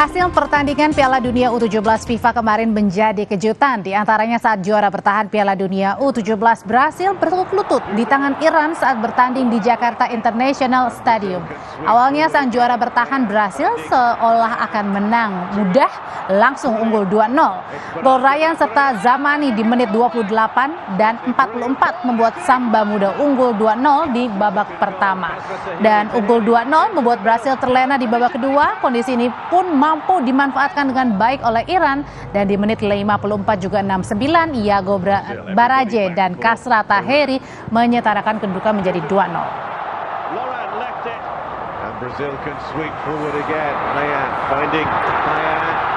Hasil pertandingan Piala Dunia U17 FIFA kemarin menjadi kejutan, di antaranya saat juara bertahan Piala Dunia U17 Brasil bertukuk lutut di tangan Iran saat bertanding di Jakarta International Stadium. Awalnya sang juara bertahan Brasil seolah akan menang mudah, langsung unggul 2-0. Gol Ryan serta Zamani di menit 28 dan 44 membuat Samba Muda unggul 2-0 di babak pertama. Dan unggul 2-0 membuat Brasil terlena di babak kedua. Kondisi ini pun mampu dimanfaatkan dengan baik oleh Iran, dan di menit 54 juga 69 Iago Baraje dan Kasra Taheri menyetarakan kedudukan menjadi 2-0. Brazil can sweep forward again. Mayan finding Mayan.